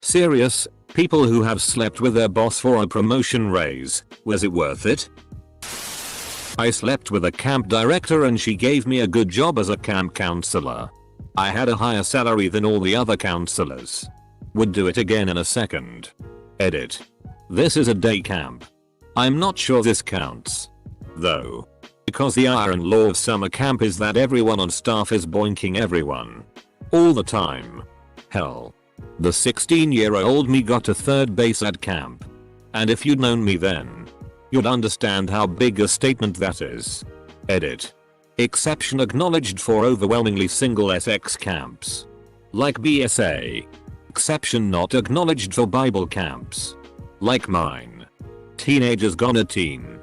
Serious, people who have slept with their boss for a promotion raise, was it worth it? I slept with a camp director and she gave me a good job as a camp counselor. I had a higher salary than all the other counselors. Would do it again in a second. Edit. This is a day camp. I'm not sure this counts. Though. Because the iron law of summer camp is that everyone on staff is boinking everyone. All the time. Hell. The 16-year-old me got to third base at camp. And if you'd known me then, you'd understand how big a statement that is. Edit. Exception acknowledged for overwhelmingly single sex camps. Like BSA. Exception not acknowledged for Bible camps. Like mine. Teenagers gonna teen.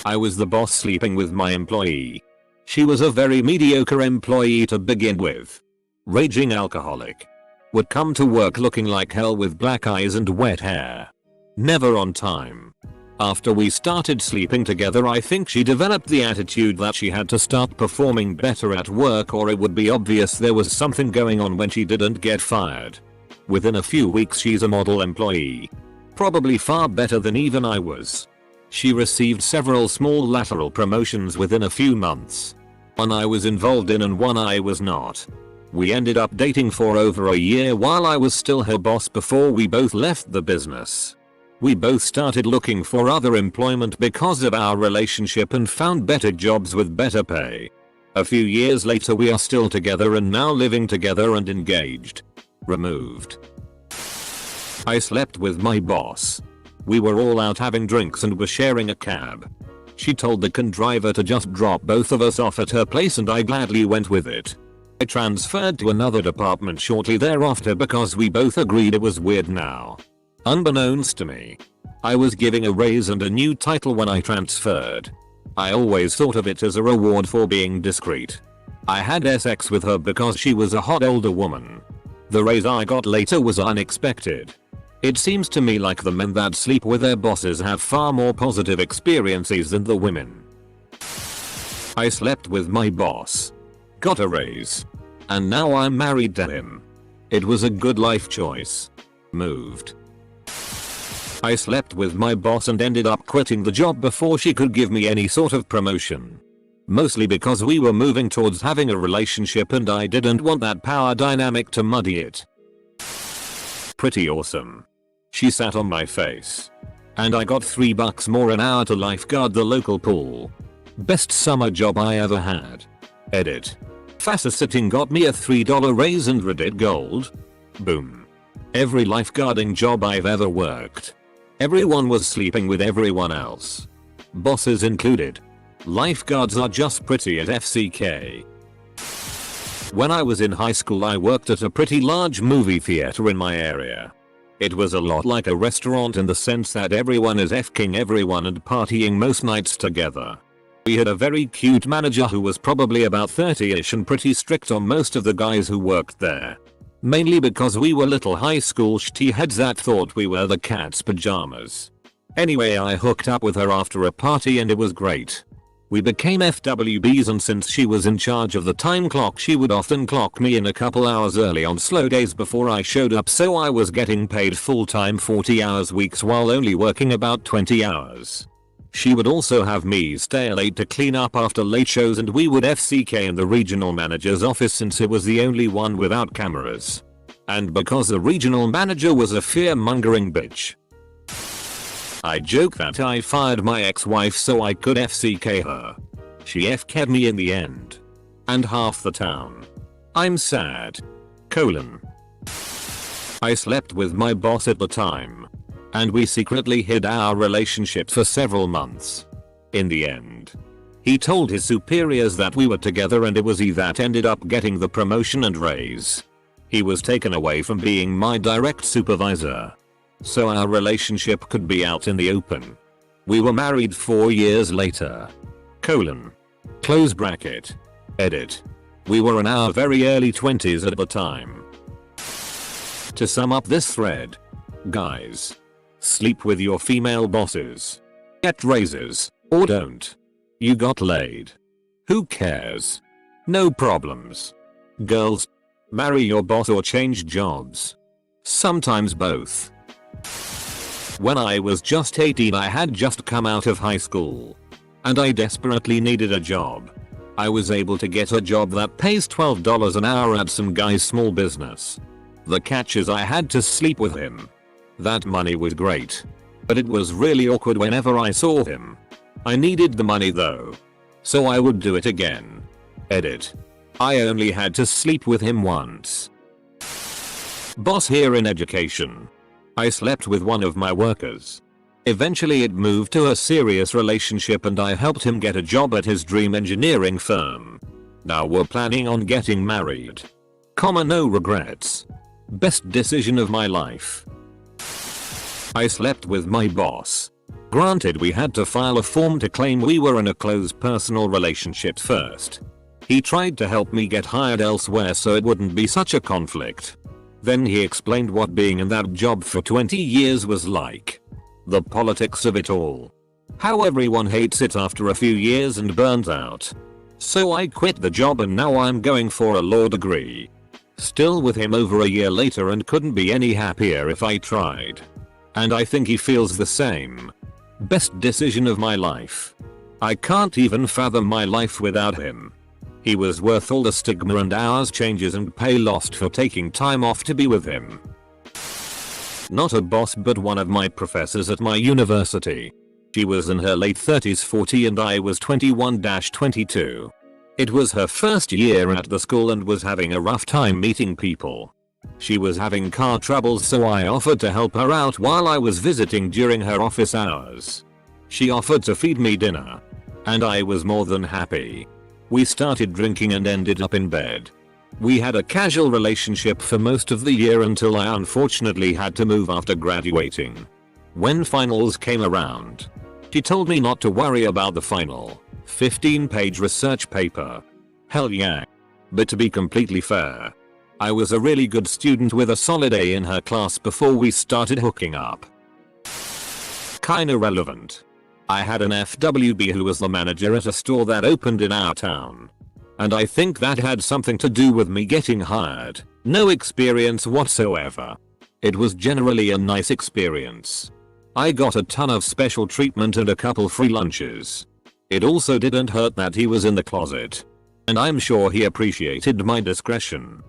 I was the boss sleeping with my employee. She was a very mediocre employee to begin with. Raging alcoholic. Would come to work looking like hell with black eyes and wet hair. Never on time. After we started sleeping together, I think she developed the attitude that she had to start performing better at work or it would be obvious there was something going on when she didn't get fired. Within a few weeks she's a model employee. Probably far better than even I was. She received several small lateral promotions within a few months. One I was involved in and one I was not. We ended up dating for over a year while I was still her boss before we both left the business. We both started looking for other employment because of our relationship and found better jobs with better pay. A few years later we are still together and now living together and engaged. Removed. I slept with my boss. We were all out having drinks and were sharing a cab. She told the driver to just drop both of us off at her place and I gladly went with it. I transferred to another department shortly thereafter because we both agreed it was weird now. Unbeknownst to me, I was giving a raise and a new title when I transferred. I always thought of it as a reward for being discreet. I had sex with her because she was a hot older woman. The raise I got later was unexpected. It seems to me like the men that sleep with their bosses have far more positive experiences than the women. I slept with my boss. Got a raise. And now I'm married to him. It was a good life choice. Moved. I slept with my boss and ended up quitting the job before she could give me any sort of promotion. Mostly because we were moving towards having a relationship and I didn't want that power dynamic to muddy it. Pretty awesome. She sat on my face. And I got $3 more an hour to lifeguard the local pool. Best summer job I ever had. Edit. Faster sitting got me a $3 raise and Reddit gold. Boom. Every lifeguarding job I've ever worked. Everyone was sleeping with everyone else. Bosses included. Lifeguards are just pretty at FCK. When I was in high school I worked at a pretty large movie theater in my area. It was a lot like a restaurant in the sense that everyone is F-king everyone and partying most nights together. We had a very cute manager who was probably about 30ish and pretty strict on most of the guys who worked there. Mainly because we were little high school shitty heads that thought we were the cat's pajamas. Anyway, I hooked up with her after a party and it was great. We became FWBs and since she was in charge of the time clock she would often clock me in a couple hours early on slow days before I showed up, so I was getting paid full-time 40 hours weeks while only working about 20 hours. She would also have me stay late to clean up after late shows and we would FCK in the regional manager's office since it was the only one without cameras. And because the regional manager was a fear-mongering bitch. I joke that I fired my ex-wife so I could FCK her. She FK'd me in the end. And half the town. I'm sad. I slept with my boss at the time. And we secretly hid our relationship for several months. In the end, he told his superiors that we were together and it was he that ended up getting the promotion and raise. He was taken away from being my direct supervisor. So our relationship could be out in the open. We were married 4 years later. Close bracket. Edit. We were in our very early 20s at the time. To sum up this thread. Guys. Sleep with your female bosses. Get raises, or don't. You got laid. Who cares? No problems. Girls. Marry your boss or change jobs. Sometimes both. When I was just 18, I had just come out of high school. And I desperately needed a job. I was able to get a job that pays $12 an hour at some guy's small business. The catch is I had to sleep with him. That money was great. But it was really awkward whenever I saw him. I needed the money though. So I would do it again. Edit. I only had to sleep with him once. Boss here in education. I slept with one of my workers. Eventually it moved to a serious relationship and I helped him get a job at his dream engineering firm. Now we're planning on getting married. No regrets. Best decision of my life. I slept with my boss. Granted, we had to file a form to claim we were in a close personal relationship first. He tried to help me get hired elsewhere so it wouldn't be such a conflict. Then he explained what being in that job for 20 years was like. The politics of it all. How everyone hates it after a few years and burns out. So I quit the job and now I'm going for a law degree. Still with him over a year later and couldn't be any happier if I tried. And I think he feels the same. Best decision of my life. I can't even fathom my life without him. He was worth all the stigma and hours changes and pay lost for taking time off to be with him. Not a boss but one of my professors at my university. She was in her late 30s 40 and I was 21-22. It was her first year at the school and was having a rough time meeting people. She was having car troubles so I offered to help her out while I was visiting during her office hours. She offered to feed me dinner. And I was more than happy. We started drinking and ended up in bed. We had a casual relationship for most of the year until I unfortunately had to move after graduating. When finals came around, she told me not to worry about the final 15-page research paper. Hell yeah. But to be completely fair, I was a really good student with a solid A in her class before we started hooking up. Kinda relevant. I had an FWB who was the manager at a store that opened in our town. And I think that had something to do with me getting hired. No experience whatsoever. It was generally a nice experience. I got a ton of special treatment and a couple free lunches. It also didn't hurt that he was in the closet. And I'm sure he appreciated my discretion.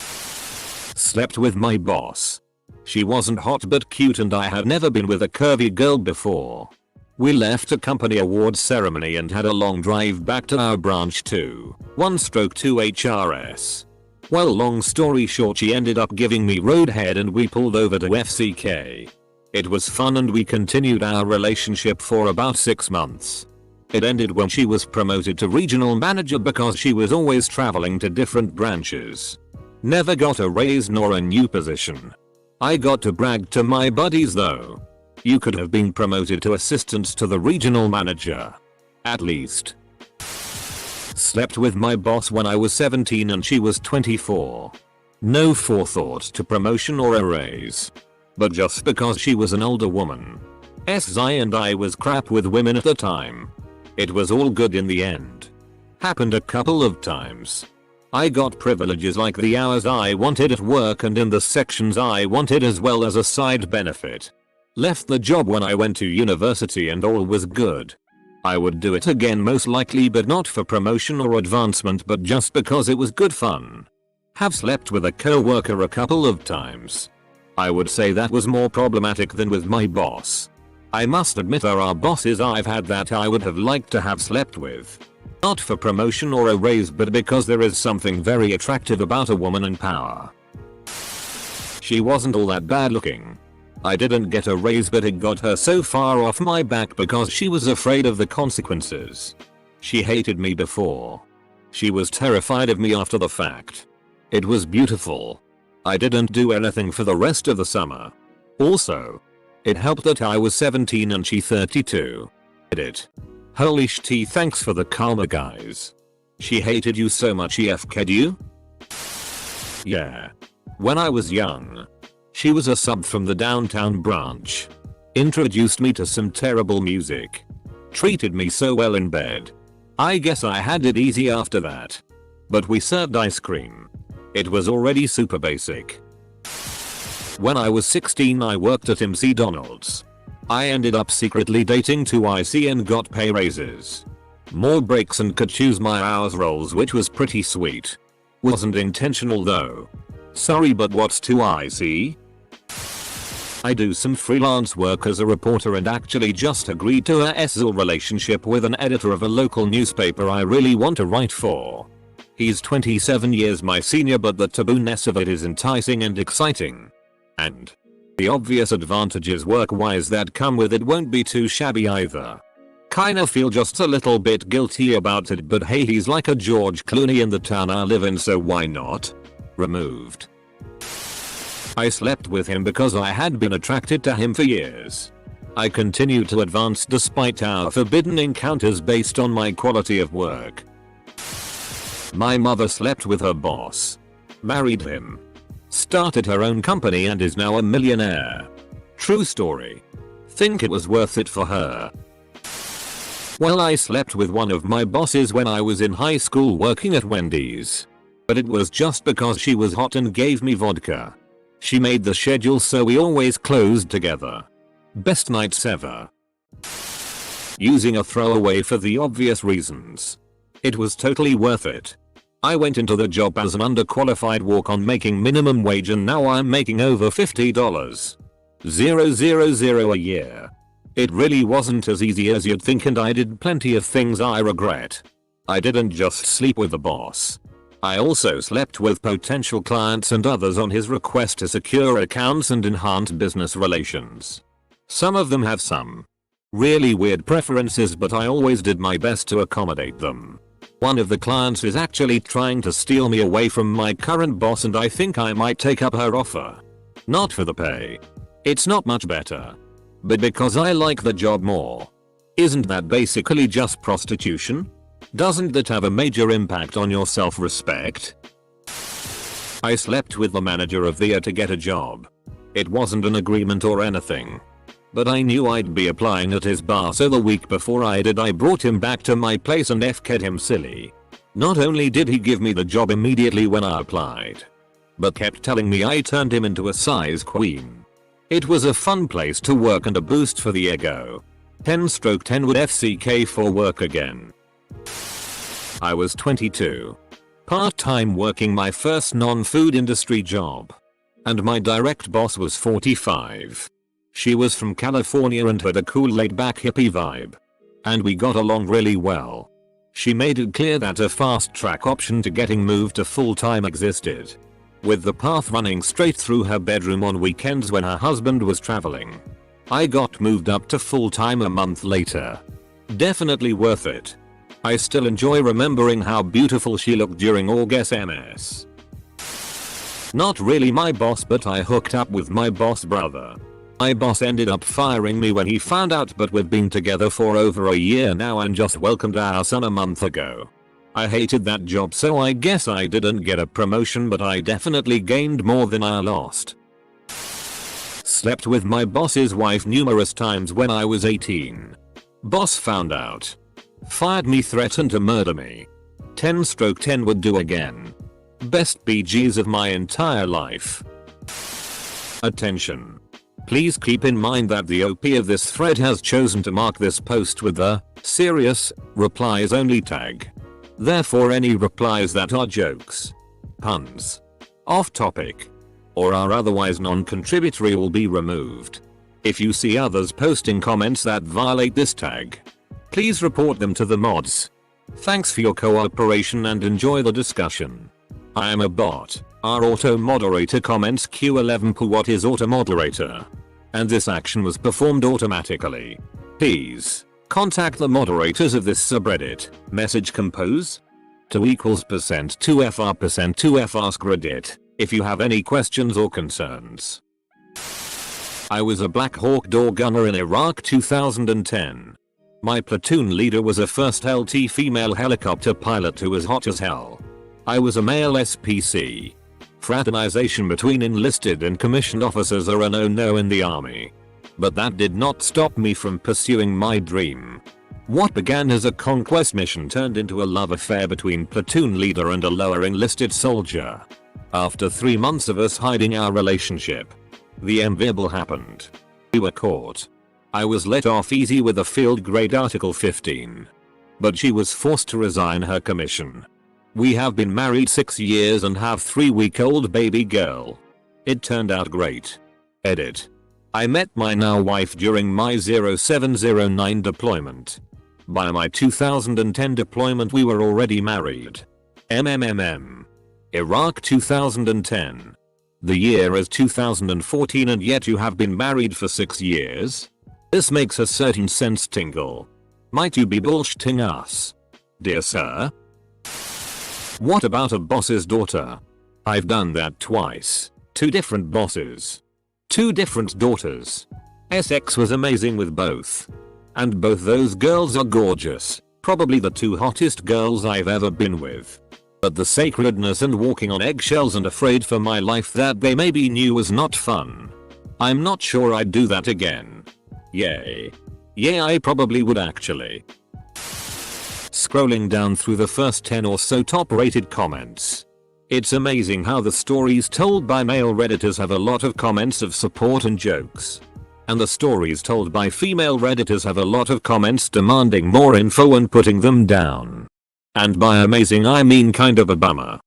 Slept with my boss. She wasn't hot but cute and I had never been with a curvy girl before. We left a company awards ceremony and had a long drive back to our branch to 1/2 HRS. Well, long story short, she ended up giving me roadhead and we pulled over to FCK. It was fun and we continued our relationship for about 6 months. It ended when she was promoted to regional manager because she was always traveling to different branches. Never got a raise nor a new position. I got to brag to my buddies though. You could have been promoted to assistant to the regional manager. At least. Slept with my boss when I was 17 and she was 24. No forethought to promotion or a raise. But just because she was an older woman. SI and I was crap with women at the time. It was all good in the end. Happened a couple of times. I got privileges like the hours I wanted at work and in the sections I wanted as well as a side benefit. Left the job when I went to university and all was good. I would do it again most likely but not for promotion or advancement but just because it was good fun. Have slept with a co-worker a couple of times. I would say that was more problematic than with my boss. I must admit there are bosses I've had that I would have liked to have slept with. Not for promotion or a raise but because there is something very attractive about a woman in power. She wasn't all that bad looking. I didn't get a raise but it got her so far off my back because she was afraid of the consequences. She hated me before. She was terrified of me after the fact. It was beautiful. I didn't do anything for the rest of the summer. Also, it helped that I was 17 and she 32. Edit. Holy shit, thanks for the karma guys. She hated you so much she FK'd you? Yeah. When I was young. She was a sub from the downtown branch. Introduced me to some terrible music. Treated me so well in bed. I guess I had it easy after that. But we served ice cream. It was already super basic. When I was 16 I worked at McDonald's. I ended up secretly dating 2IC and got pay raises. More breaks and could choose my hours rolls, which was pretty sweet. Wasn't intentional though. Sorry, but what's 2IC? I do some freelance work as a reporter and actually just agreed to a SL relationship with an editor of a local newspaper I really want to write for. He's 27 years my senior, but the tabooness of it is enticing and exciting. And the obvious advantages work-wise that come with it won't be too shabby either. Kinda feel just a little bit guilty about it, but hey, he's like a George Clooney in the town I live in, so why not? Removed. I slept with him because I had been attracted to him for years. I continued to advance despite our forbidden encounters based on my quality of work. My mother slept with her boss. Married him. Started her own company and is now a millionaire. True story. Think it was worth it for her. Well, I slept with one of my bosses when I was in high school working at Wendy's. But it was just because she was hot and gave me vodka. She made the schedule so we always closed together. Best nights ever. Using a throwaway for the obvious reasons. It was totally worth it. I went into the job as an underqualified walk-on making minimum wage, and now I'm making over $50,000 a year. It really wasn't as easy as you'd think, and I did plenty of things I regret. I didn't just sleep with the boss. I also slept with potential clients and others on his request to secure accounts and enhance business relations. Some of them have some really weird preferences, but I always did my best to accommodate them. One of the clients is actually trying to steal me away from my current boss, and I think I might take up her offer. Not for the pay. It's not much better. But because I like the job more. Isn't that basically just prostitution? Doesn't that have a major impact on your self-respect? I slept with the manager of the year to get a job. It wasn't an agreement or anything. But I knew I'd be applying at his bar, so the week before I did, I brought him back to my place and FK'd him silly. Not only did he give me the job immediately when I applied, but kept telling me I turned him into a size queen. It was a fun place to work and a boost for the ego. 10/10 would FCK for work again. I was 22. Part-time working my first non-food industry job. And my direct boss was 45. She was from California and had a cool laid-back hippie vibe. And we got along really well. She made it clear that a fast-track option to getting moved to full-time existed, with the path running straight through her bedroom on weekends when her husband was traveling. I got moved up to full-time a month later. Definitely worth it. I still enjoy remembering how beautiful she looked during August MS. Not really my boss, but I hooked up with my boss brother. My boss ended up firing me when he found out, but we've been together for over a year now and just welcomed our son a month ago. I hated that job, so I guess I didn't get a promotion, but I definitely gained more than I lost. Slept with my boss's wife numerous times when I was 18. Boss found out. Fired me, threatened to murder me. 10/10 would do again. Best BGs of my entire life. Attention. Please keep in mind that the OP of this thread has chosen to mark this post with the serious replies only tag. Therefore, any replies that are jokes, puns, off topic, or are otherwise non-contributory will be removed. If you see others posting comments that violate this tag, please report them to the mods. Thanks for your cooperation and enjoy the discussion. I am a bot. Our auto moderator comments Q11 P. What is auto moderator? And this action was performed automatically. Please contact the moderators of this subreddit. Message compose to equals %2FR%2F ask Reddit if you have any questions or concerns. I was a Black Hawk door gunner in Iraq 2010. My platoon leader was a first LT female helicopter pilot who was hot as hell. I was a male SPC. Fraternization between enlisted and commissioned officers are a no-no in the army. But that did not stop me from pursuing my dream. What began as a conquest mission turned into a love affair between platoon leader and a lower enlisted soldier. After 3 months of us hiding our relationship, The inevitable happened. We were caught. I was let off easy with a field grade Article 15. But she was forced to resign her commission. We have been married 6 years and have 3-week-old baby girl. It turned out great. Edit. I met my now wife during my 0709 deployment. By my 2010 deployment we were already married. MMMM. Iraq 2010. The year is 2014 and yet you have been married for 6 years? This makes a certain sense tingle. Might you be bullshitting us? Dear sir? What about a boss's daughter? I've done that twice. 2 different bosses. 2 different daughters. SX was amazing with both. And both those girls are gorgeous. Probably the 2 hottest girls I've ever been with. But the sacredness and walking on eggshells and afraid for my life that they maybe knew was not fun. I'm not sure I'd do that again. Yay. Yeah, I probably would actually. Scrolling down through the first 10 or so top rated comments. It's amazing how the stories told by male redditors have a lot of comments of support and jokes. And the stories told by female redditors have a lot of comments demanding more info and putting them down. And by amazing I mean kind of a bummer.